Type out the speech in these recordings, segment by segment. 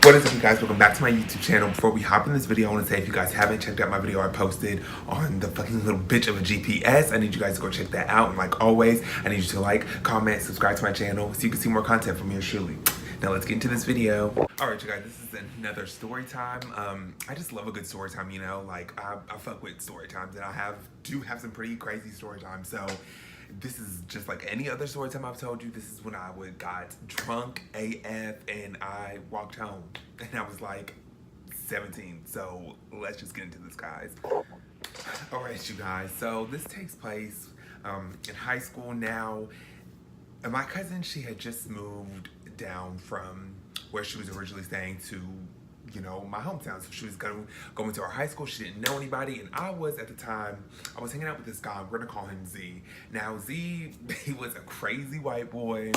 What is up, you guys? Welcome back to my YouTube channel. Before we hop in this video, I want to say if you guys haven't checked out my video I posted on the fucking little bitch of a GPS, I need you guys to go check that out. And like always, I need you to like, comment, subscribe to my channel so you can see more content from yours truly. Now let's get into this video. Alright, you guys, this is another story time. I just love a good story time, you know? Like, I fuck with story times, and I do have some pretty crazy story times, so this is just like any other story time I've told you. This is when I got drunk AF and I walked home. And I was like 17. So let's just get into this, guys. Alright, you guys. So this takes place in high school now. And my cousin, she had just moved down from where she was originally staying to, you know, my hometown. So she was going to our high school. She didn't know anybody, and I was, at the time, I was hanging out with this guy. We're gonna call him Z. Now Z, he was a crazy white boy.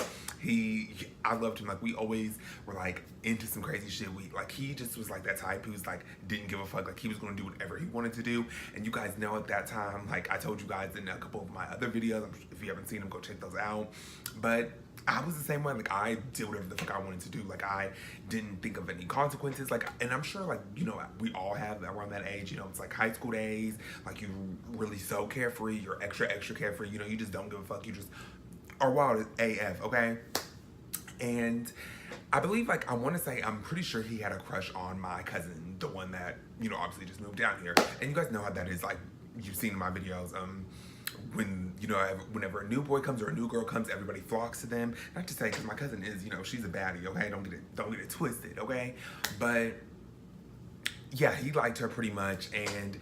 I loved him. Like, we always were like into some crazy shit. He just was like that type who was like, didn't give a fuck. Like, he was gonna do whatever he wanted to do. And you guys know at that time, like I told you guys in a couple of my other videos, if you haven't seen them, go check those out. But I was the same way. Like, I did whatever the fuck I wanted to do. Like, I didn't think of any consequences. Like, and I'm sure, like, you know, we all have around that age, you know, it's like high school days. Like, you're really so carefree. You're extra carefree. You know, you just don't give a fuck. You just are wild as AF, okay? And I believe, like, I want to say, I'm pretty sure he had a crush on my cousin, the one that, you know, obviously just moved down here. And you guys know how that is. Like, you've seen in my videos, when, you know, whenever a new boy comes or a new girl comes, everybody flocks to them. Not to say, because my cousin is, you know, she's a baddie, okay? Don't get it twisted, okay? But yeah, he liked her pretty much, and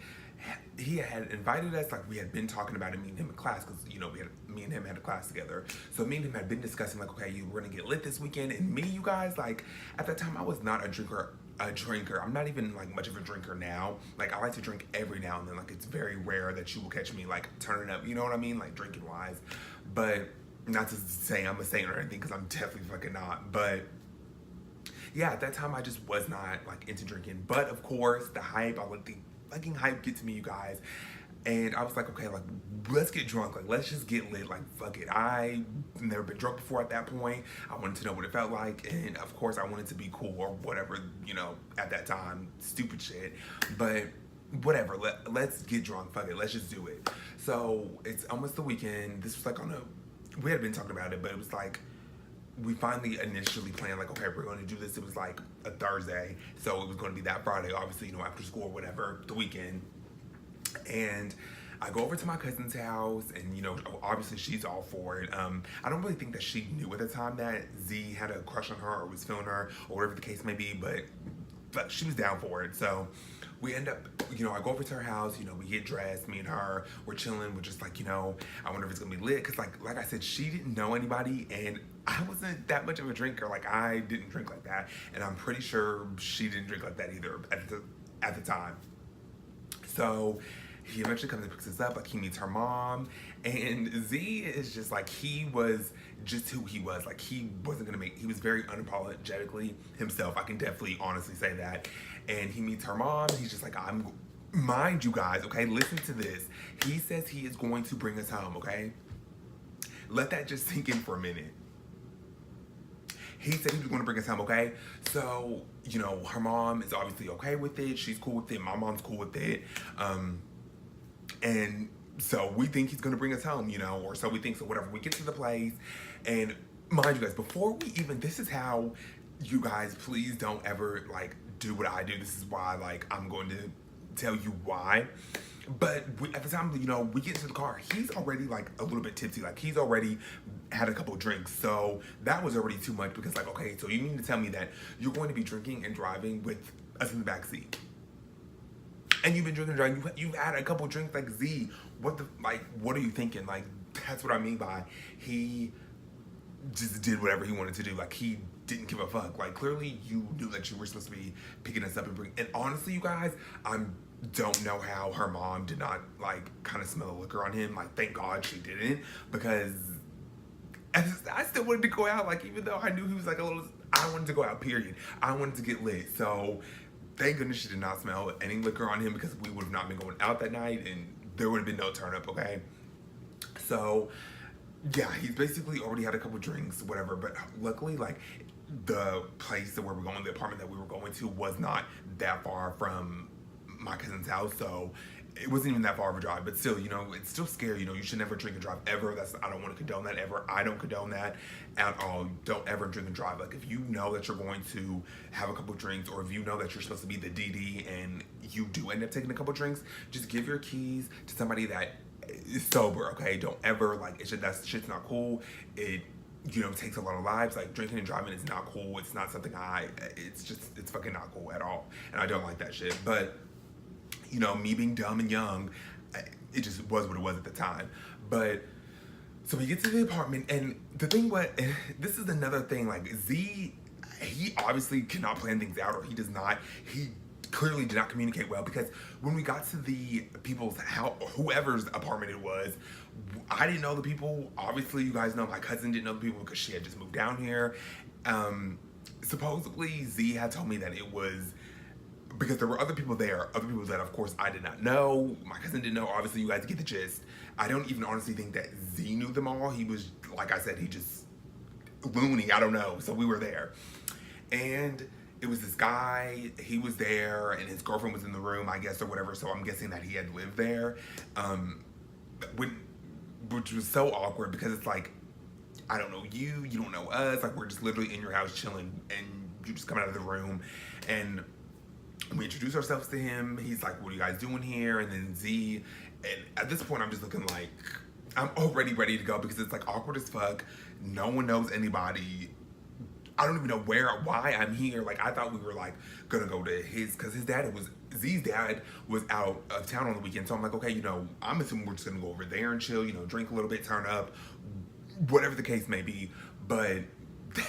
he had invited us. Like, we had been talking about it, me and him in class, because, you know, me and him had a class together. So me and him had been discussing, like, okay, we're gonna get lit this weekend. And me, you guys, like, at that time I was not a drinker. I'm not even like much of a drinker now. Like, I like to drink every now and then. Like, it's very rare that you will catch me like turning up, you know what I mean, like drinking wise. But not to say I'm a saint or anything, because I'm definitely fucking not. But yeah, at that time I just was not like into drinking. But of course the hype, I let the fucking hype get to me, you guys. And I was like, okay, like, let's get drunk. Like, let's just get lit. Like, fuck it. I never been drunk before at that point. I wanted to know what it felt like. And, of course, I wanted to be cool or whatever, you know, at that time. Stupid shit. But whatever. Let's get drunk. Fuck it. Let's just do it. So, it's almost the weekend. This was like we had been talking about it, but it was like, we finally initially planned, like, okay, we're going to do this. It was like a Thursday. So, it was going to be that Friday, obviously, you know, after school or whatever, the weekend. And I go over to my cousin's house, and, you know, obviously she's all for it. I don't really think that she knew at the time that Z had a crush on her or was feeling her or whatever the case may be, but she was down for it. So we end up, you know, I go over to her house, you know, we get dressed, me and her, we're chilling, we're just like, you know, I wonder if it's gonna be lit, because like I said, she didn't know anybody, and I wasn't that much of a drinker. Like, I didn't drink like that, and I'm pretty sure she didn't drink like that either at the time. So he eventually comes and picks us up. Like, he meets her mom, and Z is just like, he was just who he was. Like, he wasn't gonna he was very unapologetically himself. I can definitely honestly say that. And he meets her mom, and he's just like, mind you guys, okay, listen to this. He says he is going to bring us home, okay? Let that just sink in for a minute. He said he was going to bring us home, okay? So, you know, her mom is obviously okay with it. She's cool with it. My mom's cool with it. And so we think he's going to bring us home, you know, or so we think. So whatever, we get to the place, and mind you guys, before we even, this is how, you guys, please don't ever, like, do what I do. This is why, like, I'm going to tell you why. But at the time, you know, we get into the car, he's already, like, a little bit tipsy. Like, he's already had a couple drinks. So that was already too much, because, like, okay, so you mean to tell me that you're going to be drinking and driving with us in the backseat? And you've been drinking and driving, you've had a couple drinks, like, Z, what are you thinking? Like, that's what I mean by he just did whatever he wanted to do. Like, he didn't give a fuck. Like, clearly you knew that you were supposed to be picking us up and honestly, you guys, don't know how her mom did not, like, kind of smell the liquor on him. Like, thank God she didn't, because I still wanted to go out. Like, even though I knew he was like I wanted to go out, period. I wanted to get lit. So thank goodness she did not smell any liquor on him, because we would have not been going out that night, and there would have been no turn up, okay? So yeah, he's basically already had a couple drinks, whatever, but luckily, like, the place where we're going, the apartment that we were going to, was not that far from my cousin's house, so it wasn't even that far of a drive. But still, you know, it's still scary. You know, you should never drink and drive ever. I don't want to condone that ever. I don't condone that at all. Don't ever drink and drive. Like, if you know that you're going to have a couple drinks, or if you know that you're supposed to be the DD and you do end up taking a couple drinks, just give your keys to somebody that is sober. Okay, don't ever, like, that shit's not cool. It, you know, takes a lot of lives. Like, drinking and driving is not cool. It's not something it's fucking not cool at all. And I don't like that shit. But, you know, me being dumb and young, it just was what it was at the time. But, so we get to the apartment, and the thing this is another thing, like, Z, he obviously cannot plan things out, or he does not. He clearly did not communicate well, because when we got to the people's house, whoever's apartment it was, I didn't know the people. Obviously, you guys know my cousin didn't know the people because she had just moved down here. Supposedly, Z had told me that it was because there were other people there, other people that, of course, I did not know. My cousin didn't know. Obviously, you guys get the gist. I don't even honestly think that Z knew them all. He was, like I said, he just loony. I don't know. So we were there. And it was this guy. He was there, and his girlfriend was in the room, I guess, or whatever. So I'm guessing that he had lived there. Which was so awkward, because it's like, I don't know you don't know us. Like, we're just literally in your house chilling, and you just come out of the room. And we introduce ourselves to him. He's like, what are you guys doing here? And then Z, and at this point I'm just looking like I'm already ready to go, because it's like awkward as fuck. No one knows anybody. I don't even know why I'm here. Like, I thought we were like gonna go to because Z's dad was out of town on the weekend. So I'm like, okay, you know, I'm assuming we're just gonna go over there and chill, you know, drink a little bit, turn up, whatever the case may be. But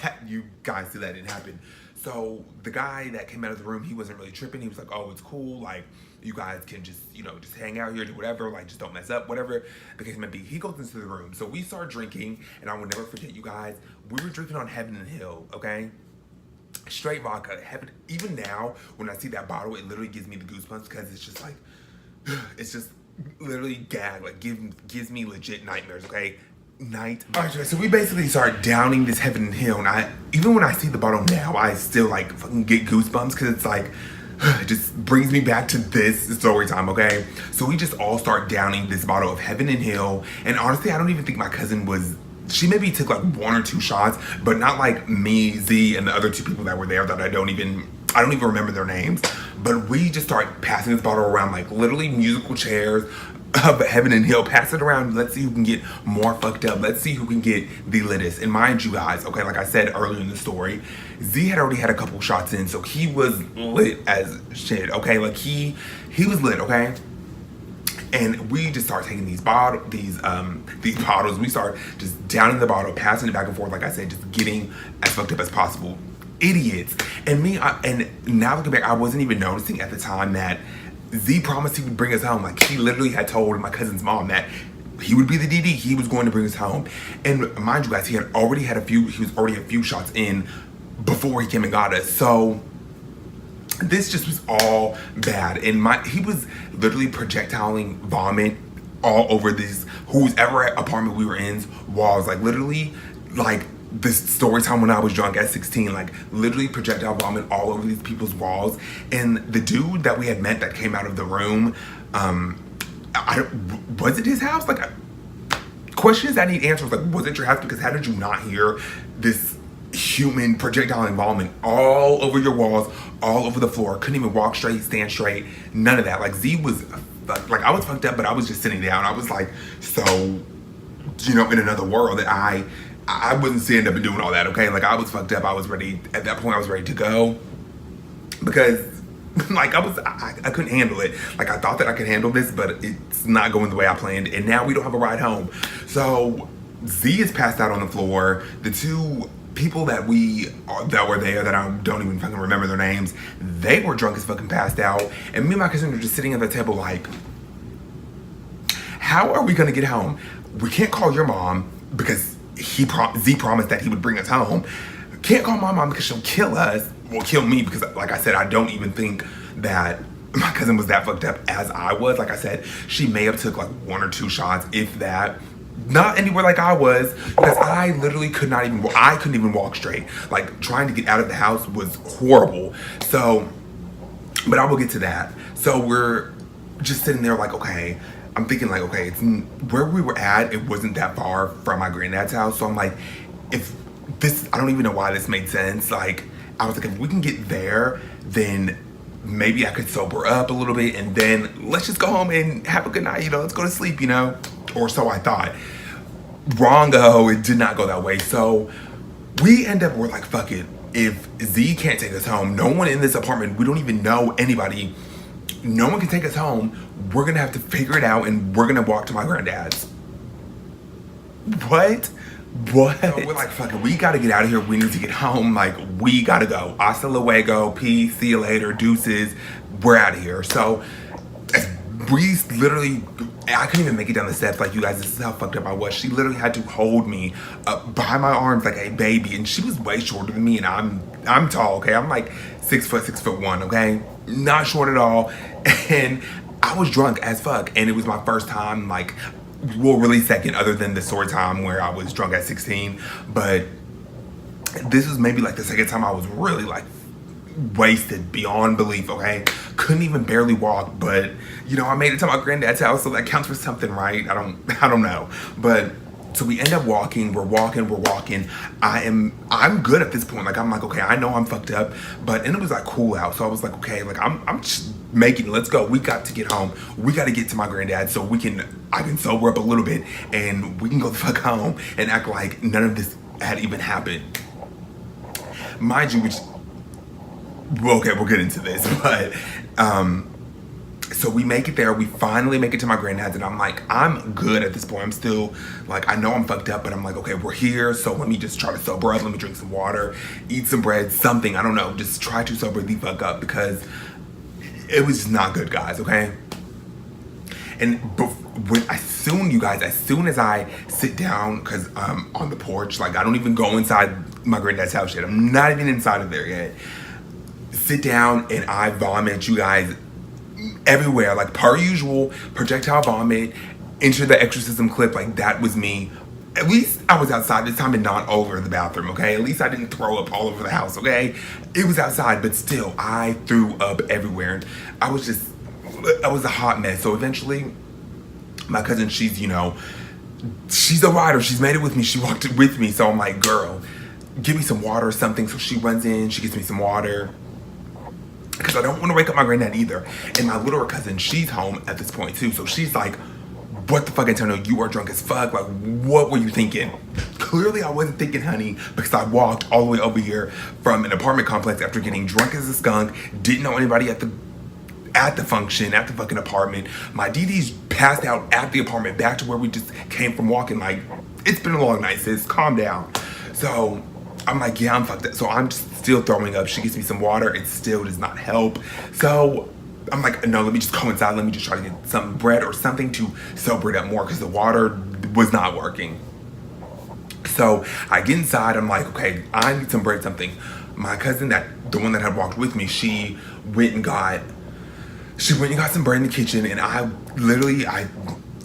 that, you guys see, that didn't happen. So the guy that came out of the room, he wasn't really tripping. He was like, oh, it's cool. Like, you guys can just, you know, just hang out here, do whatever. Like, just don't mess up, whatever the case may be. He goes into the room. So we start drinking, and I will never forget, you guys, we were drinking on Heaven and Hill, okay? Straight vodka. Even now, when I see that bottle, it literally gives me the goosebumps, because it's just like, it's just literally gag. Like, gives me legit nightmares, okay? Alright, so we basically start downing this Heaven and Hill, and even when I see the bottle now, I still like fucking get goosebumps, because it's like, it just brings me back to this story time, okay? So we just all start downing this bottle of Heaven and Hill, and honestly, I don't even think my cousin she maybe took like 1 or 2 shots, but not like me, Z, and the other 2 people that were there that I don't even remember their names. But we just start passing this bottle around, like literally musical chairs of Heaven and Hill. Pass it around. Let's see who can get more fucked up. Let's see who can get the littest. And mind you guys, okay, like I said earlier in the story, Z had already had a couple shots in, so he was lit as shit, okay? Like, he was lit, okay? And we just start taking these bottles. We start just downing the bottle, passing it back and forth, like I said, just getting as fucked up as possible. Idiots. And and now looking back, I wasn't even noticing at the time that Z promised he would bring us home. Like, he literally had told my cousin's mom that he would be the DD. He was going to bring us home. And mind you guys, he was already a few shots in before he came and got us. So this just was all bad. And he was literally projectiling vomit all over whoever apartment we were in's walls. Like, literally, like, this story time when I was drunk at 16, like, literally projectile vomit all over these people's walls. And the dude that we had met that came out of the room, was it his house? Like, questions that need answers. Like, was it your house? Because how did you not hear this human projectile involvement all over your walls, all over the floor? Couldn't even walk straight, stand straight, none of that. Like, Z was, like, I was fucked up, but I was just sitting down. I was like, so, you know, in another world that I wouldn't stand up and doing all that, okay? Like, I was fucked up. I was ready. At that point, I was ready to go, because, like, I couldn't handle it. Like, I thought that I could handle this, but it's not going the way I planned, and now we don't have a ride home. So Z is passed out on the floor. The 2 people that were there, that I don't even fucking remember their names, they were drunk as fucking passed out, and me and my cousin were just sitting at the table like, how are we gonna get home? We can't call your mom, because Z promised that he would bring us home. Can't call my mom because she'll kill us. Well, kill me, because, like I said, I don't even think that my cousin was that fucked up as I was. Like I said, she may have took like 1 or 2 shots, if that. not anywhere like I was, because I literally I couldn't even walk straight. Like, trying to get out of the house was horrible. So, but I will get to that. So we're just sitting there like, okay, I'm thinking like, okay, it's where we were at, it wasn't that far from my granddad's house. So I'm like, if this, I don't even know why this made sense. Like, I was like, if we can get there, then maybe I could sober up a little bit, and then let's just go home and have a good night, you know, let's go to sleep, you know, or so I thought. Wrong-o, it did not go that way. So we're like, fuck it. If Z can't take us home, no one in this apartment, we don't even know anybody, no one can take us home, we're gonna have to figure it out, and we're gonna walk to my granddad's. What? So we're like, fuck it, we gotta get out of here, we need to get home, like, we gotta go. Hasta luego, peace, see you later, deuces, we're out of here. So we literally, I couldn't even make it down the steps. Like, you guys, this is how fucked up I was. She literally had to hold me up by my arms like a baby, and she was way shorter than me, and I'm tall, okay? I'm like 6 foot, 6'1", okay? Not short at all. And I was drunk as fuck, and it was my first time, like, well, really second, other than the Storytime where I was drunk at 16. But this was maybe like the second time I was really like wasted beyond belief, okay? Couldn't even barely walk, but you know, I made it to my granddad's house, so that counts for something, right? I don't know. But so we end up walking, we're walking. I'm good at this point. Like, I'm like, okay, I know I'm fucked up, and it was like cool out. So I was like, okay, like I'm just making it, let's go. We got to get home. We got to get to my granddad so I can sober up a little bit, and we can go the fuck home and act like none of this had even happened. Mind you, okay, we'll get into this, but so we make it there. We finally make it to my granddad's, and I'm like, I'm good at this point. I'm still like, I know I'm fucked up, but I'm like, okay, we're here, so let me just try to sober up. Let me drink some water, eat some bread, something, I don't know, just try to sober the fuck up, because it was just not good, guys, okay? And as soon as I sit down, because I'm on the porch, like, I don't even go inside my granddad's house yet. I'm not even inside of there yet. Sit down and I vomit, you guys, everywhere, like per usual, projectile vomit, enter the exorcism clip, like that was me. At least I was outside this time and not all over the bathroom, okay? At least I didn't throw up all over the house, okay? It was outside, but still, I threw up everywhere. I was a hot mess. So eventually, my cousin, she's a rider. She's made it with me. She walked it with me. So I'm like, girl, give me some water or something. So she runs in, she gets me some water, because I don't want to wake up my granddad either. And my littler cousin, she's home at this point too. So she's like, what the fuck, Antonio, you are drunk as fuck. Like, what were you thinking? Clearly I wasn't thinking, honey, because I walked all the way over here from an apartment complex after getting drunk as a skunk, didn't know anybody at the function, at the fucking apartment. My DD's passed out at the apartment, back to where we just came from walking. Like, it's been a long night, sis, calm down. So I'm like, yeah, I'm fucked up. So I'm just still throwing up. She gets me some water, it still does not help. So I'm like, no, let me just go inside. Let me just try to get some bread or something to sober it up more, because the water was not working. So I get inside. I'm like, okay, I need some bread, something. My cousin, the one that had walked with me, she went and got some bread in the kitchen, and I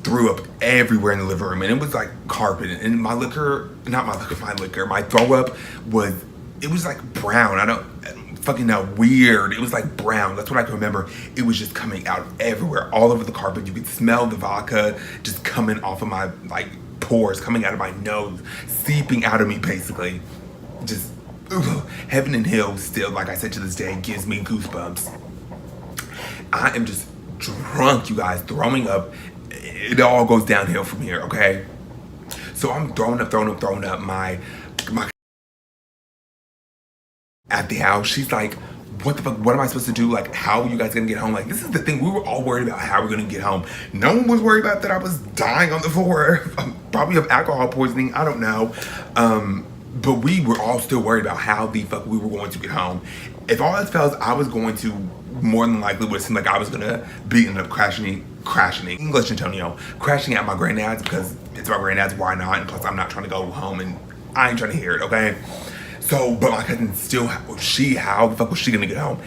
threw up everywhere in the living room, and it was like carpet. And my throw up was like brown. I don't fucking know, weird. It was like brown. That's what I can remember. It was just coming out everywhere, all over the carpet. You could smell the vodka just coming off of my like pores, coming out of my nose, seeping out of me, basically. Just heaven and hell still, like I said, to this day, gives me goosebumps. I am just drunk, you guys, throwing up. It all goes downhill from here, okay? So I'm throwing up. My at the house, she's like, what the fuck, what am I supposed to do? Like, how are you guys gonna get home? Like, this is the thing, we were all worried about how we're gonna get home. No one was worried about that I was dying on the floor, probably of alcohol poisoning, I don't know. But we were all still worried about how the fuck we were going to get home. If all else fails, I was going to, more than likely, would seem like I was gonna end up crashing, English Antonio, crashing at my granddad's, because it's my granddad's, why not? And plus I'm not trying to go home, and I ain't trying to hear it, okay? So, but my cousin still, how the fuck was she gonna get home?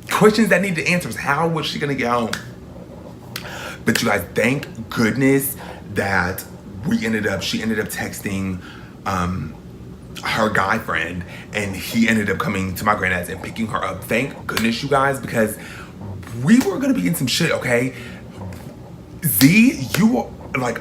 Questions that need the answers. How was she gonna get home? But you guys, thank goodness that she ended up texting her guy friend, and he ended up coming to my granddad's and picking her up. Thank goodness, you guys, because we were gonna be in some shit, okay? Z, you like,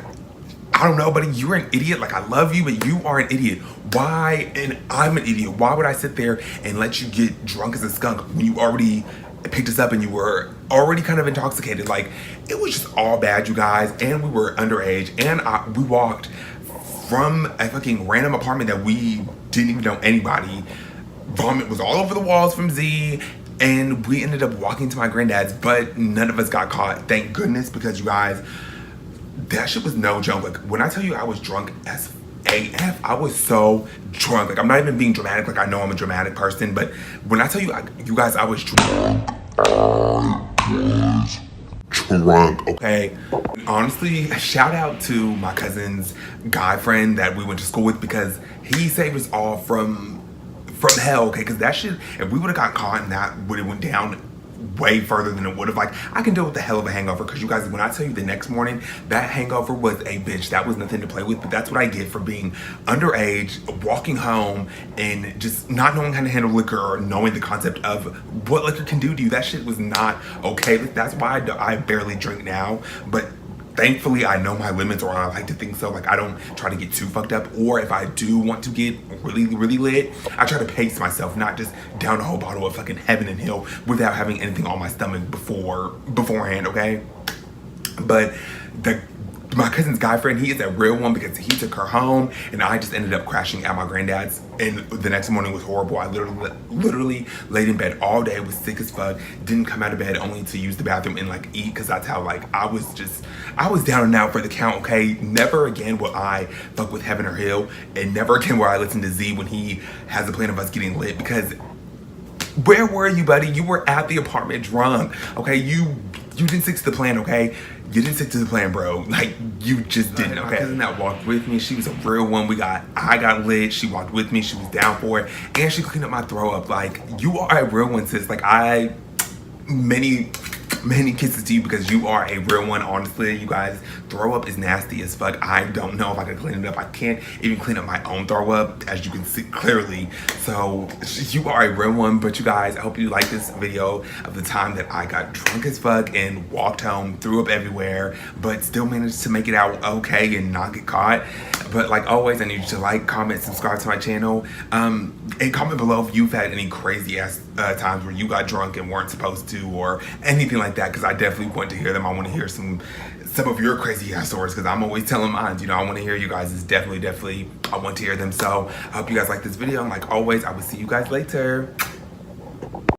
I don't know, buddy, you're an idiot. Like, I love you, but you are an idiot. Why? And I'm an idiot. Why would I sit there and let you get drunk as a skunk when you already picked us up and you were already kind of intoxicated? Like, it was just all bad, you guys. And we were underage, and we walked from a fucking random apartment that we didn't even know anybody. Vomit was all over the walls from Z, and we ended up walking to my granddad's, but none of us got caught. Thank goodness, because you guys, that shit was no joke. Like, when I tell you I was drunk as AF, I was so drunk. Like, I'm not even being dramatic. Like, I know I'm a dramatic person, but when I tell you, you guys, I was drunk. Okay, honestly, shout out to my cousin's guy friend that we went to school with, because he saved us all from hell. Okay, because that shit, if we would have got caught and that would have went down way further than it would have. Like, I can deal with the hell of a hangover, because you guys, when I tell you the next morning, that hangover was a bitch. That was nothing to play with. But that's what I get for being underage, walking home, and just not knowing how to handle liquor or knowing the concept of what liquor can do to you. That shit was not okay. That's why I barely drink now. But thankfully, I know my limits, or I like to think so. Like, I don't try to get too fucked up, or if I do want to get really, really lit, I try to pace myself, not just down a whole bottle of fucking Heaven and Hill without having anything on my stomach beforehand, okay? But my cousin's guy friend, he is a real one, because he took her home, and I just ended up crashing at my granddad's, and the next morning was horrible. I literally laid in bed all day, was sick as fuck, didn't come out of bed only to use the bathroom and like eat, because that's how, like, I was down and out for the count, okay? Never again will I fuck with Heaven or Hill, and never again will I listen to Z when he has a plan of us getting lit, because where were you, buddy? You were at the apartment drunk, okay? You didn't stick to the plan, okay? You didn't stick to the plan, bro. Like, you just didn't, okay? My cousin that walked with me, she was a real one. I got lit, she walked with me, she was down for it, and she cleaned up my throw up. Like, you are a real one, sis. Like, many kisses to you, because you are a real one. Honestly, you guys, throw up is nasty as fuck. I don't know if I can clean it up. I can't even clean up my own throw up, as you can see clearly. So you are a real one. But you guys, I hope you like this video of the time that I got drunk as fuck and walked home, threw up everywhere, but still managed to make it out okay and not get caught. But like always, I need you to like, comment, subscribe to my channel, and comment below if you've had any crazy ass times where you got drunk and weren't supposed to, or anything like that, because I definitely want to hear them. I want to hear some of your crazy ass stories, because I'm always telling mine. You know, I want to hear you guys. It's definitely, I want to hear them. So I hope you guys like this video, and like always, I will see you guys later.